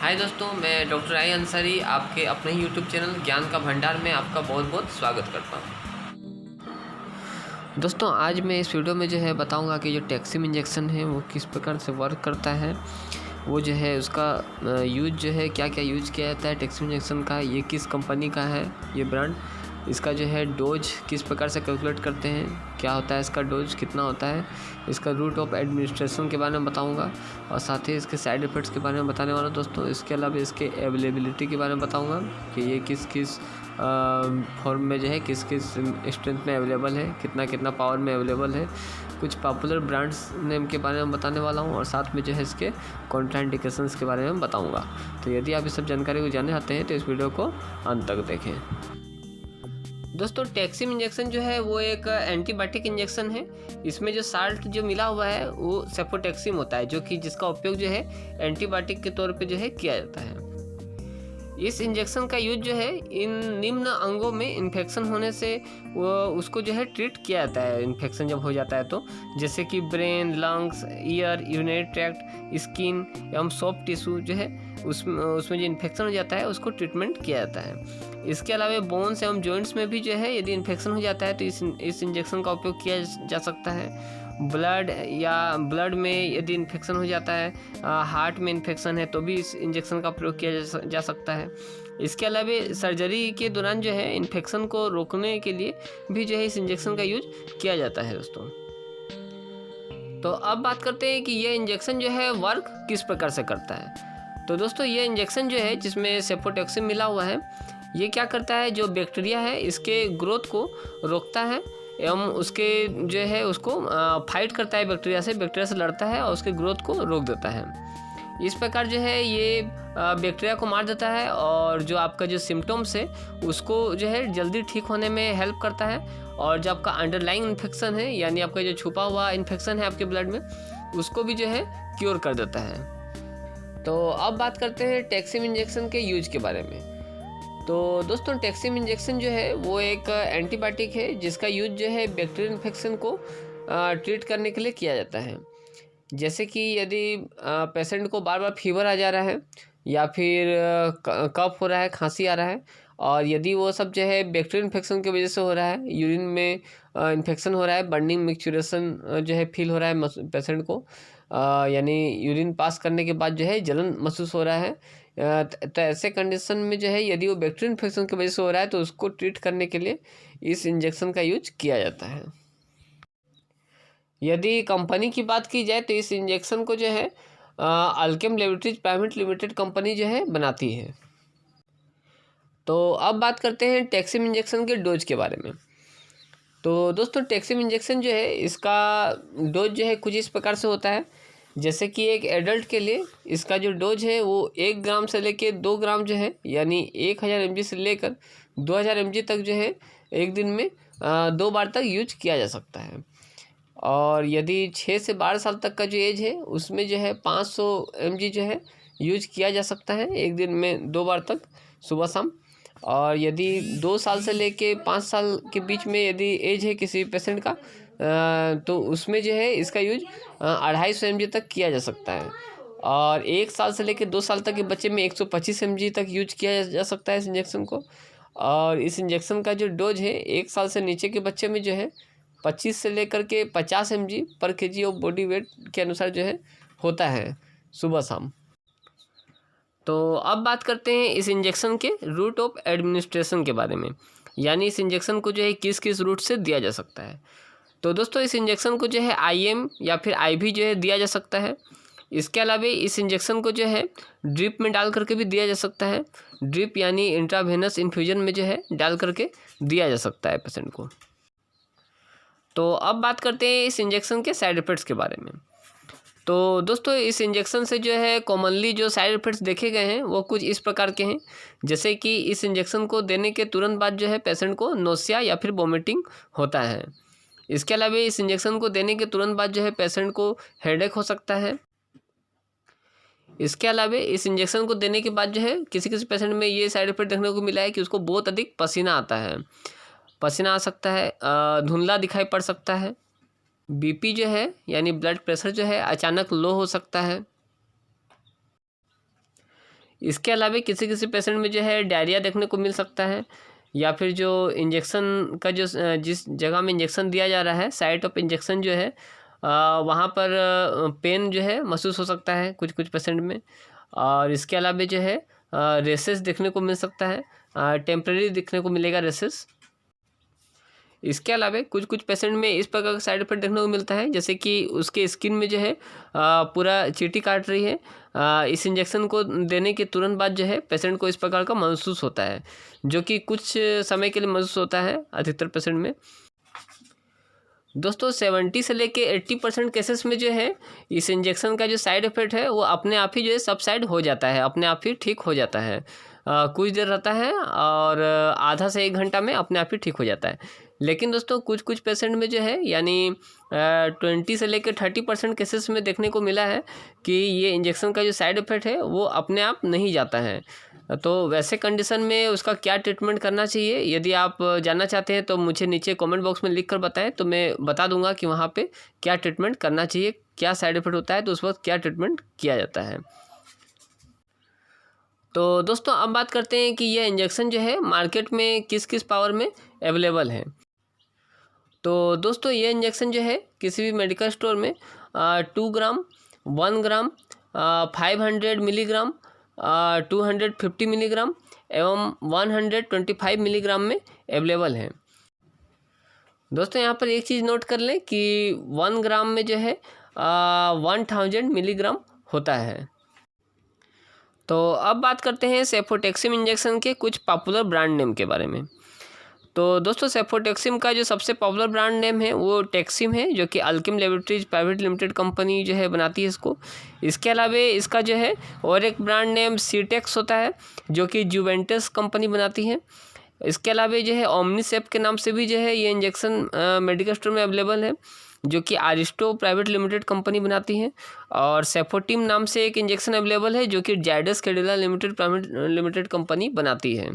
हाय दोस्तों, मैं डॉक्टर आई अंसारी आपके अपने ही यूट्यूब चैनल ज्ञान का भंडार में आपका बहुत बहुत स्वागत करता हूँ। दोस्तों, आज मैं इस वीडियो में जो है बताऊंगा कि जो टैक्सिम इंजेक्शन है वो किस प्रकार से वर्क करता है, वो जो है उसका यूज जो है क्या क्या यूज किया जाता है टैक्सिम इंजेक्शन का, ये किस कंपनी का है ये ब्रांड, इसका जो है डोज किस प्रकार से कैलकुलेट करते हैं, क्या होता है इसका डोज कितना होता है, इसका रूट ऑफ एडमिनिस्ट्रेशन के बारे में बताऊंगा और साथ ही इसके साइड इफ़ेक्ट्स के बारे में बताने वाला हूं दोस्तों। इसके अलावा इसके अवेलेबिलिटी के बारे में बताऊंगा कि ये किस किस फॉर्म में जो है किस किस स्ट्रेंथ में अवेलेबल है, कितना कितना पावर में अवेलेबल है, कुछ पॉपुलर ब्रांड्स नेम के बारे में बताने वाला हूँ और साथ में जो है इसके कॉन्ट्राइंडिकेशंस के बारे में बताऊँगा। तो यदि आप इस सब जानकारी को जानना चाहते हैं तो इस वीडियो को अंत तक देखें। दोस्तों, टैक्सिम इंजेक्शन जो है वो एक एंटीबायोटिक इंजेक्शन है। इसमें जो साल्ट जो मिला हुआ है वो सेफोटैक्सिम होता है, जो कि जिसका उपयोग जो है एंटीबायोटिक के तौर पे जो है किया जाता है। इस इंजेक्शन का यूज जो है इन निम्न अंगों में इन्फेक्शन होने से वो उसको जो है ट्रीट किया जाता है। इन्फेक्शन जब हो जाता है तो जैसे कि brain, lungs, year, urinary tract, skin एवं सॉफ्ट टिश्यू जो है उसमें जो इन्फेक्शन हो जाता है उसको ट्रीटमेंट किया जाता है। इसके अलावा बोन्स एवं जॉइंट्स में भी जो है यदि इन्फेक्शन हो जाता है तो इस इंजेक्शन का उपयोग किया जा सकता है। ब्लड में यदि इन्फेक्शन हो जाता है, हार्ट में इन्फेक्शन है तो भी इस इंजेक्शन का प्रयोग किया जा सकता है। इसके अलावा सर्जरी के दौरान जो है इन्फेक्शन को रोकने के लिए भी जो है इस इंजेक्शन का यूज किया जाता है दोस्तों। तो अब बात करते हैं कि ये इंजेक्शन जो है वर्क किस प्रकार से करता है। तो दोस्तों, ये इंजेक्शन जो है जिसमें सेफोटैक्सिम मिला हुआ है, ये क्या करता है, जो बैक्टीरिया है इसके ग्रोथ को रोकता है एवं उसके जो है उसको फाइट करता है, बैक्टीरिया से लड़ता है और उसके ग्रोथ को रोक देता है। इस प्रकार जो है ये बैक्टीरिया को मार देता है और जो आपका जो सिम्टम्स है उसको जो है जल्दी ठीक होने में हेल्प करता है। और जो आपका अंडरलाइंग इन्फेक्शन है, यानी आपका जो छुपा हुआ इन्फेक्शन है आपके ब्लड में, उसको भी जो है क्योर कर देता है। तो अब बात करते हैं टैक्सिम इंजेक्शन के यूज के बारे में। तो दोस्तों, टैक्सिम इंजेक्शन जो है वो एक एंटीबायोटिक है जिसका यूज जो है बैक्टीरियल इन्फेक्शन को ट्रीट करने के लिए किया जाता है। जैसे कि यदि पेशेंट को बार बार फीवर आ जा रहा है या फिर कफ हो रहा है, खांसी आ रहा है, और यदि वो सब जो है बैक्टीरियल इन्फेक्शन की वजह से हो रहा है, यूरिन में इन्फेक्शन हो रहा है, बर्निंग मिक्सचरेशन जो है फील हो रहा है पेशेंट को, यानी यूरिन पास करने के बाद जो है जलन महसूस हो रहा है, तो ऐसे कंडीशन में जो है यदि वो बैक्टीरियल इन्फेक्शन की वजह से हो रहा है तो उसको ट्रीट करने के लिए इस इंजेक्शन का यूज किया जाता है। यदि कंपनी की बात की जाए तो इस इंजेक्शन को जो है Alkem laboratories private limited company जो है बनाती है। तो अब बात करते हैं टैक्सिम इंजेक्शन के डोज के बारे में। तो दोस्तों, टैक्सिम इंजेक्शन जो है इसका डोज जो है कुछ इस प्रकार से होता है। जैसे कि एक एडल्ट के लिए इसका जो डोज है वो 1 ग्राम से लेकर 2 ग्राम जो है, यानी 1000 mg से लेकर 2000 mg तक जो है एक दिन में 2 बार तक यूज किया जा सकता है। और यदि 6 से 12 साल तक का जो एज है उसमें जो है 500 mg जो है यूज किया जा सकता है एक दिन में 2 बार तक, सुबह शाम। और यदि 2 साल से लेके 5 साल के बीच में यदि एज है किसी पेशेंट का, तो उसमें जो है इसका यूज 250 mg तक किया जा सकता है। और 1 साल से लेकर 2 साल तक के बच्चे में 125 mg तक यूज किया जा सकता है इस इंजेक्शन को। और इस इंजेक्शन का जो डोज है 1 साल से नीचे के बच्चे में जो है 25 से लेकर के 50 mg पर kg ऑफ बॉडी वेट के अनुसार जो है होता है सुबह शाम। तो अब बात करते हैं इस इंजेक्शन के रूट ऑफ एडमिनिस्ट्रेशन के बारे में, यानी इस इंजेक्शन को जो है किस किस रूट से दिया जा सकता है। तो दोस्तों, इस इंजेक्शन को जो है IM या फिर IV जो है दिया जा सकता है। इसके अलावा इस इंजेक्शन को जो है ड्रिप में डाल करके भी दिया जा सकता है। ड्रिप यानी इंट्रावेनस इन्फ्यूजन में जो है डाल करके दिया जा सकता है पेशेंट को। तो अब बात करते हैं इस इंजेक्शन के साइड इफ़ेक्ट्स के बारे में। तो दोस्तों, इस इंजेक्शन से जो है कॉमनली जो साइड इफ़ेक्ट्स देखे गए हैं वो कुछ इस प्रकार के हैं। जैसे कि इस इंजेक्शन को देने के तुरंत बाद जो है पेशेंट को नोसिया या फिर वोमिटिंग होता है। इसके अलावा इस इंजेक्शन को देने के तुरंत बाद जो है पेशेंट को हेडेक हो सकता है। इसके अलावा इस इंजेक्शन को देने के बाद जो है किसी किसी पेशेंट में ये साइड इफ़ेक्ट देखने को मिला है कि उसको बहुत अधिक पसीना आता है, पसीना आ सकता है, धुंधला दिखाई पड़ सकता है। BP जो है यानी ब्लड प्रेशर जो है अचानक लो हो सकता है। इसके अलावा किसी किसी पेशेंट में जो है डायरिया देखने को मिल सकता है, या फिर जो इंजेक्शन का जो जिस जगह में इंजेक्शन दिया जा रहा है, साइट ऑफ इंजेक्शन जो है वहाँ पर पेन जो है महसूस हो सकता है कुछ कुछ पेशेंट में। और इसके अलावा जो है रेसेस देखने को मिल सकता है, टेम्परेरी देखने को मिलेगा रेसेस। इसके अलावा कुछ कुछ पेशेंट में इस प्रकार का साइड इफेक्ट देखने को मिलता है, जैसे कि उसके स्किन में जो है पूरा चींटी काट रही है। इस इंजेक्शन को देने के तुरंत बाद जो है पेशेंट को इस प्रकार का महसूस होता है, जो कि कुछ समय के लिए महसूस होता है अधिकतर पेशेंट में। दोस्तों 70 से लेके 80% केसेस में जो है इस इंजेक्शन का जो साइड इफ़ेक्ट है वो अपने आप ही जो है सबसाइड हो जाता है, अपने आप ही ठीक हो जाता है। कुछ देर रहता है और आधा से 1 घंटा में अपने आप ही ठीक हो जाता है। लेकिन दोस्तों कुछ कुछ पेशेंट में जो है यानी 20 से लेकर 30% केसेस में देखने को मिला है कि ये इंजेक्शन का जो साइड इफ़ेक्ट है वो अपने आप नहीं जाता है। तो वैसे कंडीशन में उसका क्या ट्रीटमेंट करना चाहिए, यदि आप जानना चाहते हैं तो मुझे नीचे कमेंट बॉक्स में लिख कर बताएं, तो मैं बता दूंगा कि वहाँ पे क्या ट्रीटमेंट करना चाहिए, क्या साइड इफ़ेक्ट होता है तो उस वक्त क्या ट्रीटमेंट किया जाता है। तो दोस्तों अब बात करते हैं कि यह इंजेक्शन जो है मार्केट में किस किस पावर में अवेलेबल है। तो दोस्तों ये इंजेक्शन जो है किसी भी मेडिकल स्टोर में 2 ग्राम, 1 ग्राम, 500 मिलीग्राम, 250 मिलीग्राम एवं 125 मिलीग्राम में अवेलेबल है। दोस्तों यहाँ पर एक चीज़ नोट कर लें कि 1 ग्राम में जो है 1000 मिलीग्राम होता है। तो अब बात करते हैं सेफोटेक्सिम इंजेक्शन के कुछ पॉपुलर ब्रांड नेम के बारे में। तो दोस्तों सेफोटेक्सिम का जो सबसे पॉपुलर ब्रांड नेम है वो टेक्सिम है, जो कि Alkem laboratories private limited company जो है बनाती है इसको। इसके अलावा इसका जो है और एक ब्रांड नेम सीटेक्स होता है, जो कि जुवेंटस कंपनी बनाती है। इसके अलावा जो है ओमनीसेप के नाम से भी जो है ये इंजेक्शन मेडिकल स्टोर में अवेलेबल है, जो कि आरिस्टो प्राइवेट लिमिटेड कंपनी बनाती है। और सेफोटिम नाम से एक इंजेक्शन अवेलेबल है, जो कि Zydus Cadila limited private limited company बनाती है।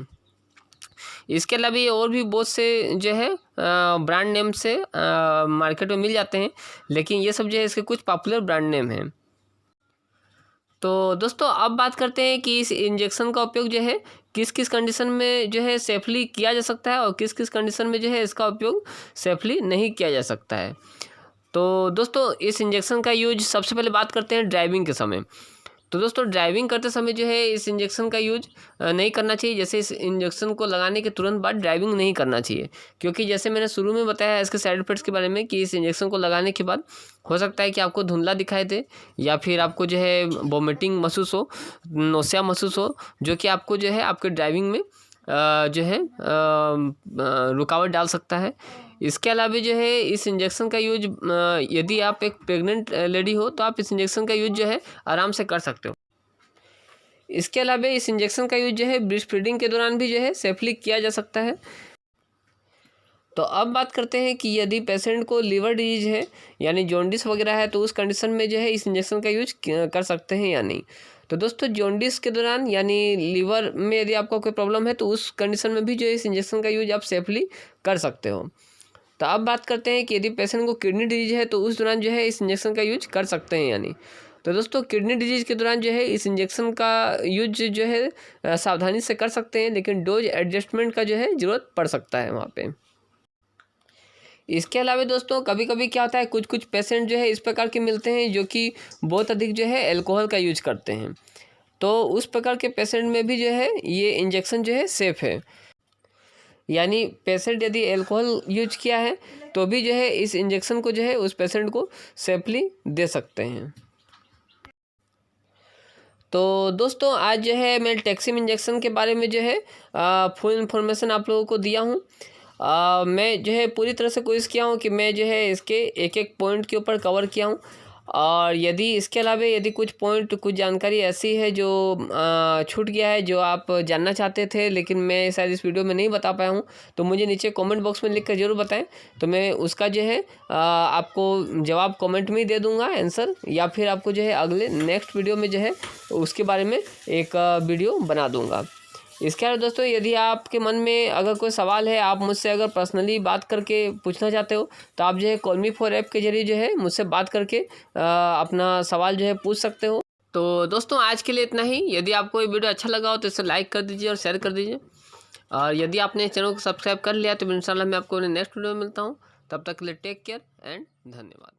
इसके अलावा ये और भी बहुत से जो है ब्रांड नेम से मार्केट में मिल जाते हैं, लेकिन ये सब जो है इसके कुछ पॉपुलर ब्रांड नेम हैं। तो दोस्तों अब बात करते हैं कि इस इंजेक्शन का उपयोग जो है किस किस कंडीशन में जो है सेफली किया जा सकता है और किस किस कंडीशन में जो है इसका उपयोग सेफली नहीं किया जा सकता है। तो दोस्तों इस इंजेक्शन का यूज सबसे पहले बात करते हैं ड्राइविंग के समय। तो दोस्तों ड्राइविंग करते समय जो है इस इंजेक्शन का यूज नहीं करना चाहिए। जैसे इस इंजेक्शन को लगाने के तुरंत बाद ड्राइविंग नहीं करना चाहिए, क्योंकि जैसे मैंने शुरू में बताया इसके साइड इफेक्ट्स के बारे में कि इस इंजेक्शन को लगाने के बाद हो सकता है कि आपको धुंधला दिखाई दे, या फिर आपको जो है वोमिटिंग महसूस हो, नौसिया महसूस हो, जो कि आपको जो है आपके ड्राइविंग में जो है रुकावट डाल सकता है। इसके अलावा जो है इस इंजेक्शन का यूज यदि आप एक प्रेग्नेंट लेडी हो तो आप इस इंजेक्शन का यूज जो है आराम से कर सकते हो। इसके अलावा इस इंजेक्शन का यूज जो है ब्रेस्ट फीडिंग के दौरान भी जो है सेफली किया जा सकता है। तो अब बात करते हैं कि यदि पेशेंट को लीवर डिजीज है यानी जॉन्डिस वगैरह है, तो उस कंडीशन में जो है इस इंजेक्शन का यूज कर सकते हैं या नहीं। तो दोस्तों जॉन्डिस के दौरान यानी लीवर में यदि आपको कोई प्रॉब्लम है तो उस कंडीशन में भी जो है इस इंजेक्शन का यूज आप सेफली कर सकते हो। तो अब बात करते हैं कि यदि पेशेंट को किडनी डिजीज है तो उस दौरान जो है इस इंजेक्शन का यूज कर सकते हैं या नहीं। तो दोस्तों किडनी डिजीज के दौरान जो है इस इंजेक्शन का यूज जो है सावधानी से कर सकते हैं, लेकिन डोज एडजस्टमेंट का जो है ज़रूरत पड़ सकता है वहाँ पे। इसके अलावा दोस्तों कभी कभी क्या होता है, कुछ कुछ पेशेंट जो है इस प्रकार के मिलते हैं जो कि बहुत अधिक जो है अल्कोहल का यूज करते हैं। तो उस प्रकार के पेशेंट में भी जो है ये इंजेक्शन जो है सेफ़ है, यानी पेशेंट यदि अल्कोहल यूज किया है तो भी जो है इस इंजेक्शन को जो है उस पेशेंट को सेफली दे सकते हैं। तो दोस्तों आज जो है मैं टेक्सिम इंजेक्शन के बारे में जो है फुल इन्फॉर्मेशन आप लोगों को दिया हूँ। मैं जो है पूरी तरह से कोशिश किया हूँ कि मैं जो है इसके एक एक पॉइंट के ऊपर कवर किया हूँ। और यदि इसके अलावा यदि कुछ पॉइंट कुछ जानकारी ऐसी है जो छूट गया है, जो आप जानना चाहते थे लेकिन मैं शायद इस वीडियो में नहीं बता पाया हूँ, तो मुझे नीचे कमेंट बॉक्स में लिख कर ज़रूर बताएं, तो मैं उसका जो है आपको जवाब कमेंट में ही दे दूँगा आंसर, या फिर आपको जो है अगले नेक्स्ट वीडियो में जो है उसके बारे में एक वीडियो बना दूँगा। इसके अलावा दोस्तों यदि आपके मन में अगर कोई सवाल है, आप मुझसे अगर पर्सनली बात करके पूछना चाहते हो तो आप जो है कॉल मी फॉर ऐप के जरिए जो है मुझसे बात करके अपना सवाल जो है पूछ सकते हो। तो दोस्तों आज के लिए इतना ही। यदि आपको ये वीडियो अच्छा लगा हो तो इसे लाइक कर दीजिए और शेयर कर दीजिए। और यदि आपने चैनल को सब्सक्राइब कर लिया तो इंशाल्लाह मैं आपको नेक्स्ट वीडियो में मिलता हूँ। तब तक के लिए टेक केयर एंड धन्यवाद।